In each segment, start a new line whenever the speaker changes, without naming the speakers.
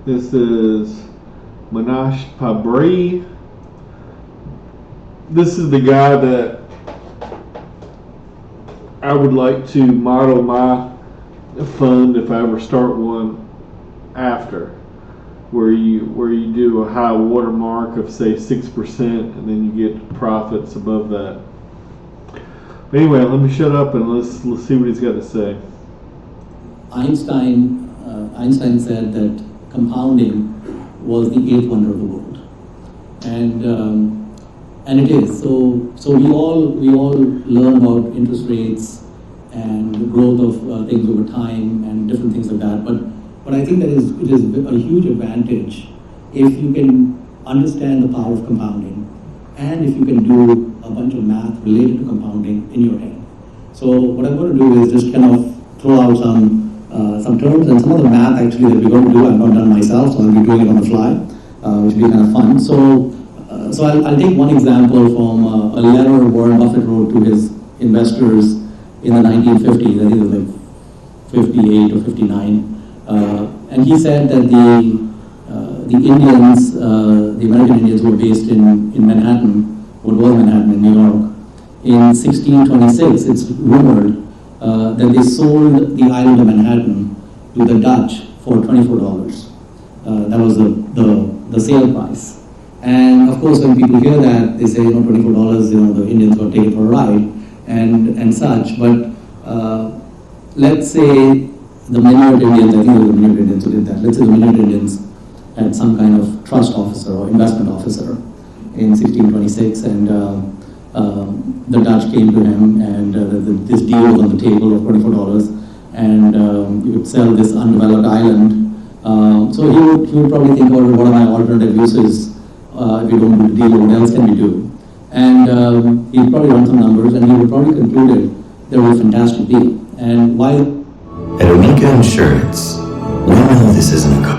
This is Mohnish Pabrai. This is the guy that I would like to model my fund, if I ever start one, after, where you do a high watermark of say 6%, and then you get profits above that. But anyway, let me shut up and let's see what he's got to say.
Einstein said that compounding was the eighth wonder of the world, and it is. So we all learn about interest rates and the growth of things over time and different things like that. But I think that it is a huge advantage if you can understand the power of compounding, and if you can do a bunch of math related to compounding in your head. So what I'm going to do is just kind of throw out some terms, and some of the math actually that we're going to do I've not done myself, so I'll be doing it on the fly, which will be kind of fun. So I'll take one example from a letter Warren Buffett wrote to his investors in the 1950s. I think it was like 58 or 59. And he said that the Indians, the American Indians who were based in Manhattan, what was Manhattan in New York, in 1626, it's rumored that they sold the island of Manhattan to the Dutch for $24. That was the sale price. And of course, when people hear that, they say, $24, the Indians got taken for a ride and such. But let's say the Minuit Indians, I think it was the Minuit Indians who did that. Let's say the Minuit Indians had some kind of trust officer or investment officer in 1626, and the Dutch came to him, and this deal was on the table of $24, and you could sell this undeveloped island. So he would probably think, what are my alternative uses if you don't do the deal, what else can we do? And he'd probably run some numbers, and he would probably concluded there was a fantastic deal. And why?
At Omega Insurance, we know this isn't a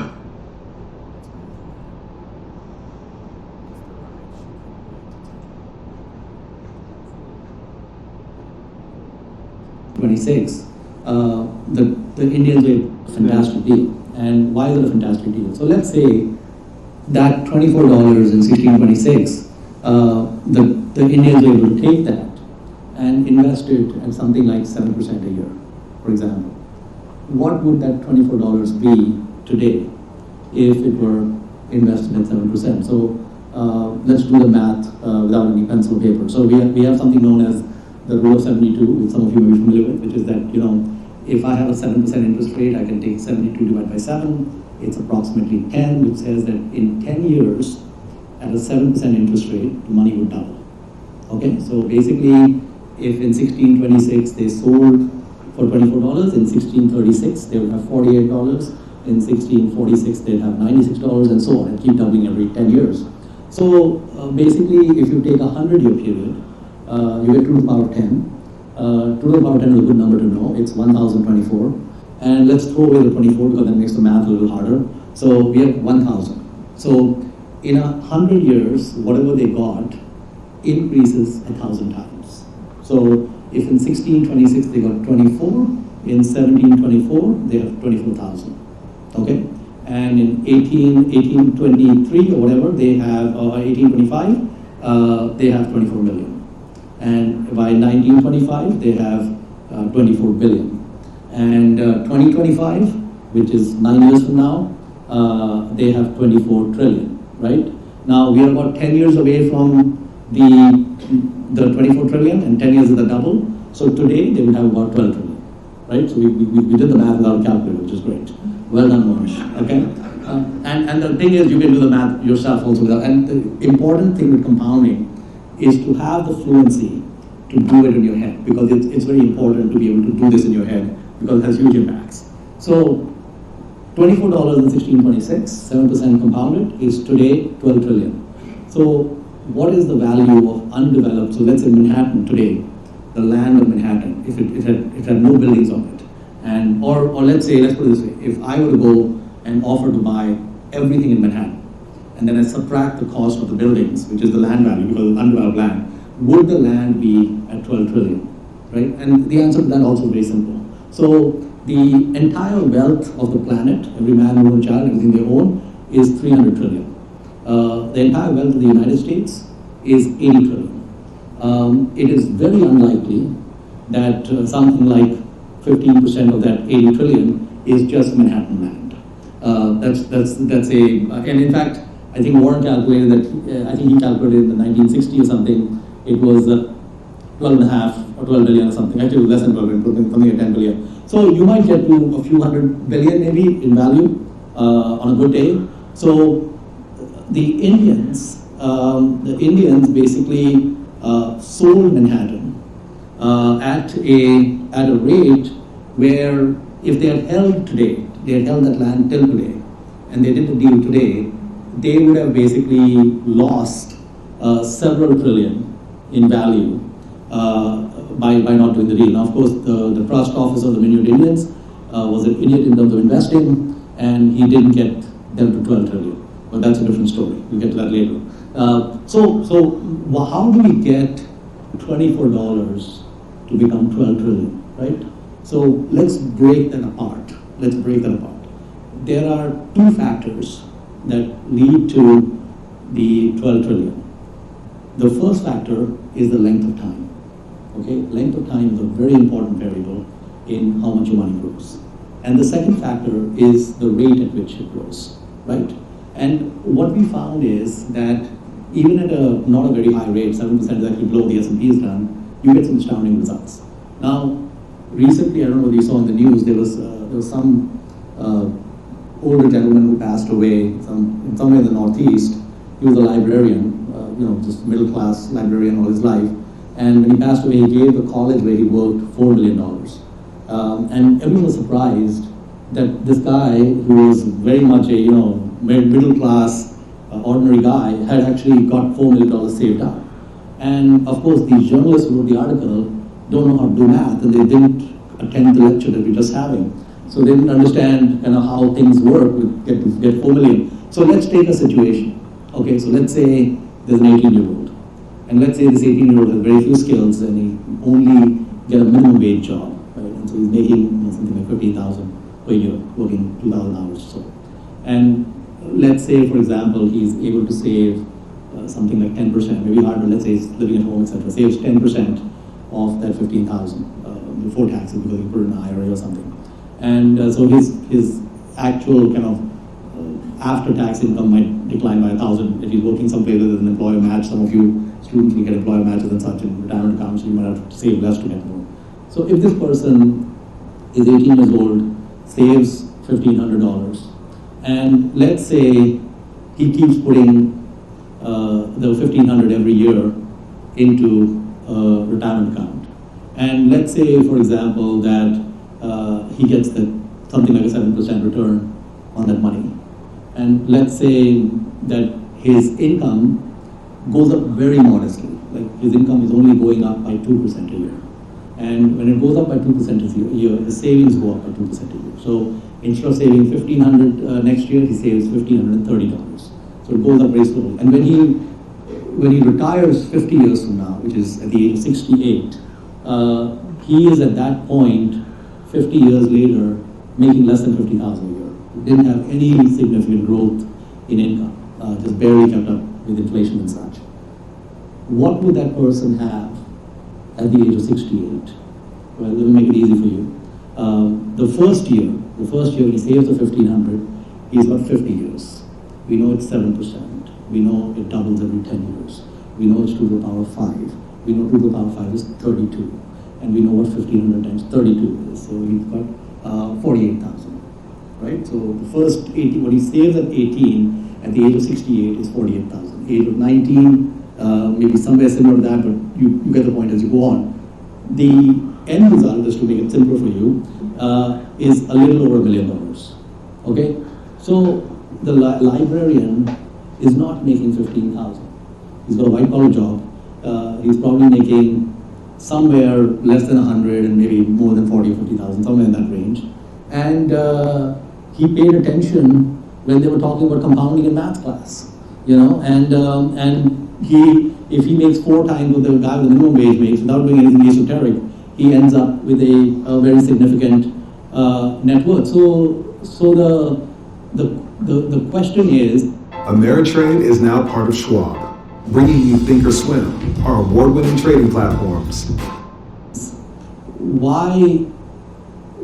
26, the Indians made a fantastic deal. And why is it a fantastic deal? So let's say that $24 in 1626, the Indians were able to take that and invest it at something like 7% a year, for example. What would that $24 be today if it were invested at 7%? So let's do the math without any pencil or paper. So we have something known as the rule of 72, which some of you may be familiar with, which is that, if I have a 7% interest rate, I can take 72 divided by 7. It's approximately 10, which says that in 10 years, at a 7% interest rate, the money would double. Okay, so basically, if in 1626 they sold for $24, in 1636 they would have $48, in 1646 they'd have $96, and so on, and keep doubling every 10 years. So basically, if you take a 100-year period, you get 2 to the power of 10. 2 to the power of 10 is a good number to know. It's 1024. And let's throw away the 24 because that makes the math a little harder. So we have 1000. So in 100 years, whatever they got increases 1,000 times. So if in 1626 they got 24, in 1724 they have 24,000. Okay? And in 1823 or whatever, they have, 1825, they have 24 million. And by 1925, they have 24 billion. And 2025, which is 9 years from now, they have 24 trillion, right? Now, we are about 10 years away from the 24 trillion, and 10 years is the double. So today, they would have about 12 trillion, right? So we did the math without a calculator, which is great. Well done, Mohnish, okay? And the thing is, you can do the math yourself also without, and the important thing with compounding is to have the fluency to do it in your head, because it's very important to be able to do this in your head, because it has huge impacts. So $24 in 1626, 7% compounded, is today 12 trillion. So what is the value of undeveloped, so let's say Manhattan today, the land of Manhattan, if it had no buildings on it, and or let's say, let's put it this way, if I were to go and offer to buy everything in Manhattan, and then I subtract the cost of the buildings, which is the land value, because it's undeveloped land, would the land be at 12 trillion, right? And the answer to that also is very simple. So The entire wealth of the planet, every man, woman, child, everything they own, is 300 trillion. The entire wealth of the United States is 80 trillion. It is very unlikely that something like 15% of that 80 trillion is just Manhattan land. That's a, and in fact, I think Warren calculated that, I think he calculated in the 1960s or something, it was 12 and a half or 12 billion or something, actually less than 12 billion, something like 10 billion. So you might get to a few hundred billion maybe in value on a good day. So the Indians basically sold Manhattan at a rate where if they had held today, they had held that land till today, and they did the deal today, they would have basically lost several trillion in value by not doing the deal. Now, of course, the trust officer of the minute Indians was an idiot in terms of investing, and he didn't get them to 12 trillion. But that's a different story. We'll get to that later. So how do we get $24 to become 12 trillion, right? So let's break that apart. There are two factors that lead to the 12 trillion. The first factor is the length of time. Okay, length of time is a very important variable in how much your money grows. And the second factor is the rate at which it grows, right? And what we found is that even at not a very high rate, 7% is actually below the S&P is done, you get some astounding results. Now, recently, I don't know whether you saw in the news, there was some older gentleman who passed away somewhere in the Northeast. He was a librarian, just middle class librarian all his life. And when he passed away, he gave the college where he worked $4 million. And everyone was surprised that this guy, who was very much a middle class, ordinary guy, had actually got $4 million saved up. And of course, these journalists who wrote the article don't know how to do math, and they didn't attend the lecture that we're just having. So they didn't understand how things work to get 4 million. So let's take a situation. Okay, so let's say there's an 18-year-old. And let's say this 18-year-old has very few skills and he only get a minimum wage job, right? And so he's making something like 15,000 per year, working 2,000 hours or so. And let's say, for example, he's able to save something like 10%, maybe hard, but let's say he's living at home, etc. Saves 10% of that 15,000 before taxes because he put it in an IRA or something. And so his actual after-tax income might decline by 1,000 if he's working someplace with an employer match. Some of you students will get employer matches and such in retirement accounts, so you might have to save less to get more. So if this person is 18 years old, saves $1,500, and let's say he keeps putting the $1,500 every year into a retirement account, and let's say, for example, that he gets something like a 7% return on that money, and let's say that his income goes up very modestly, like his income is only going up by 2% a year. And when it goes up by 2% a year, his savings go up by 2% a year. So instead of saving $1,500 next year, he saves $1,530. So it goes up very slowly. And when he retires 50 years from now, which is at the age of 68, he is at that point, 50 years later, making less than $50,000 a year. He didn't have any significant growth in income, just barely kept up with inflation and such. What would that person have at the age of 68? Well, let me make it easy for you. The first year he saves the $1,500, he's got 50 years. We know it's 7%. We know it doubles every 10 years. We know it's 2 to the power 5. We know 2 to the power 5 is 32. And we know what 1,500 times 32 is. So he's got 48,000, right? So the first 80, what he saves at 18, at the age of 68 is 48,000. Age of 19, maybe somewhere similar to that, but you get the point as you go on. The end result, just to make it simpler for you, is a little over $1 million. Okay? So the librarian is not making 15,000. He's got a white collar job. He's probably making somewhere less than 100 and maybe more than 40 or 50,000, somewhere in that range. And he paid attention when they were talking about compounding in math class, and if he makes 4 times what the guy with the minimum wage makes without doing anything esoteric, he ends up with a very significant net worth. So the question is,
Ameritrade is now part of Schwab, bringing you Thinkorswim, our award-winning trading platforms.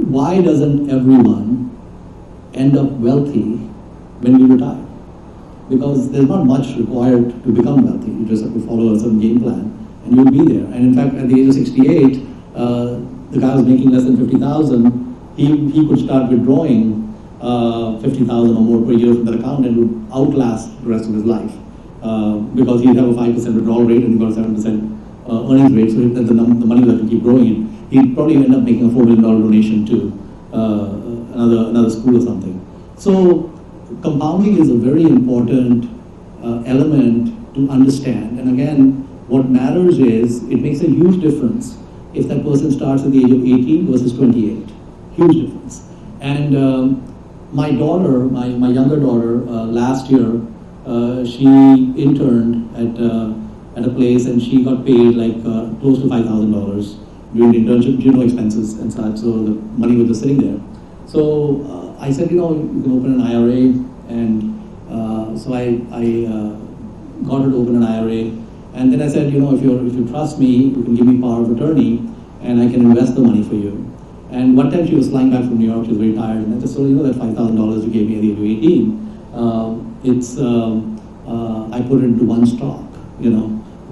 why doesn't everyone end up wealthy when we retire? Because there's not much required to become wealthy. You just have to follow a certain game plan and you'll be there. And in fact, at the age of 68, the guy was making less than 50,000. He could start withdrawing 50,000 or more per year from that account and would outlast the rest of his life because he'd have a 5% withdrawal rate and he got a 7% earnings rate, so the money would have to keep growing. He'd probably end up making a $4 million donation to another school or something. So compounding is a very important element to understand. And again, what matters is it makes a huge difference if that person starts at the age of 18 versus 28. Huge difference. And my daughter, my younger daughter, last year, she interned at a place and she got paid like close to $5,000 during the internship, expenses and such, so the money was just sitting there. So I said, you can open an IRA, and so I got her to open an IRA, and then I said, if you trust me, you can give me power of attorney, and I can invest the money for you. And one time she was flying back from New York, she was very tired, and I just told her, that $5,000 you gave me at the age of 18, I put it into one stock,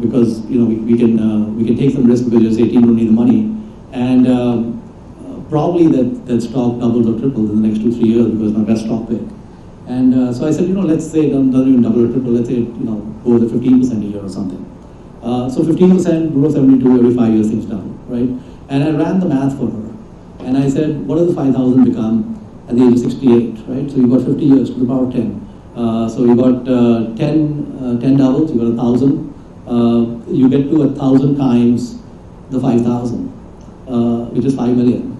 because we can take some risk because you're 18, don't need the money, and probably that stock doubles or triples in the next 2-3 years because it's my best stock pick. And so I said, let's say it doesn't even double or triple, let's say it goes at 15% a year or something. So 15%, rule of 72, every 5 years things down, right? And I ran the math for her, and I said, what does the 5,000 become at the age of 68, right? So you got 50 years to the power of 10. So you got 10 doubles, you got 1,000. You get to 1,000 times the 5,000, which is 5 million.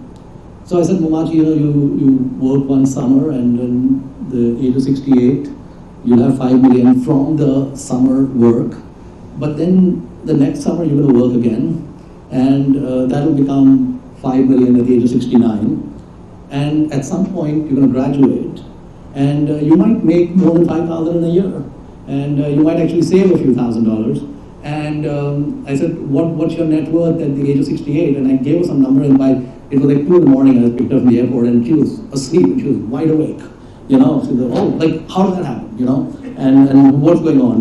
So I said, Mamaji, you work one summer, and then the age of 68, you'll have 5 million from the summer work. But then the next summer you're going to work again, and that will become 5 million at the age of 69. And at some point you're going to graduate, and you might make more than 5,000 in a year, and you might actually save a few $1,000s. And I said, what's your net worth at the age of 68? And I gave her some number, and it was like 2 in the morning. I was picked up from the airport, and she was asleep, and she was wide awake. She said, like, how did that happen? And what's going on?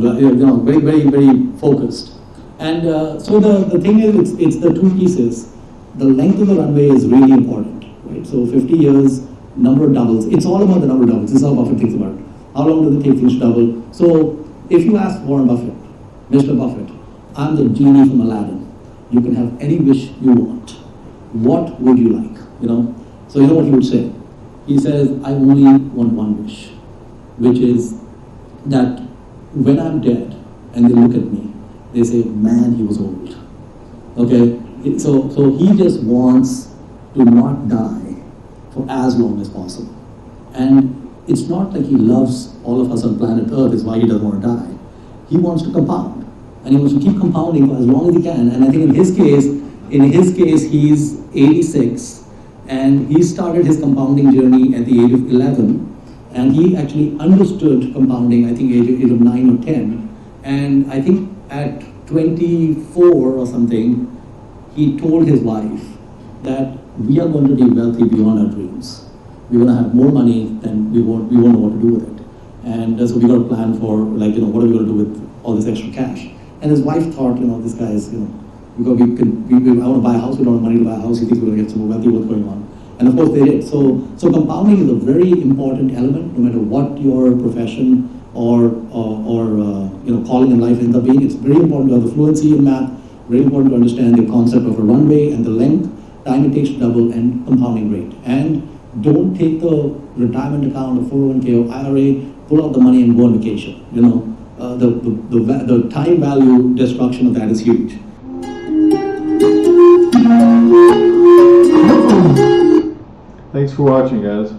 Very, very, very focused. And so the thing is, it's the two pieces. The length of the runway is really important, right? So 50 years, number of doubles. It's all about the number of doubles. This is how Buffett thinks about it. How long does it take things to double? So if you ask Warren Buffett, Mr. Buffett, I'm the genie from Aladdin. You can have any wish you want. What would you like? So you know what he would say? He says, I only want one wish, which is that when I'm dead and they look at me, they say, man, he was old. Okay? So he just wants to not die for as long as possible. And it's not like he loves all of us on planet Earth, is why he doesn't want to die. He wants to compound. And he wants to keep compounding for as long as he can. And I think in his case, he's 86, and he started his compounding journey at the age of 11. And he actually understood compounding, I think, age of 9 or 10. And I think at 24 or something, he told his wife that we are going to be wealthy beyond our dreams. We're going to have more money than we won't know what to do with it. And so we got a plan for, what are we going to do with all this extra cash? And his wife thought, this guy is, because I want to buy a house, we don't have money to buy a house, he thinks we're going to get some more wealthy, what's going on? And of course they did. So compounding is a very important element, no matter what your profession or calling in life ends up being. It's very important to have the fluency in math, very important to understand the concept of a runway and the length, time it takes to double, and compounding rate. And don't take the retirement account, the 401k or IRA, pull out the money and go on vacation. The time value destruction of that is huge.
Thanks for watching, guys.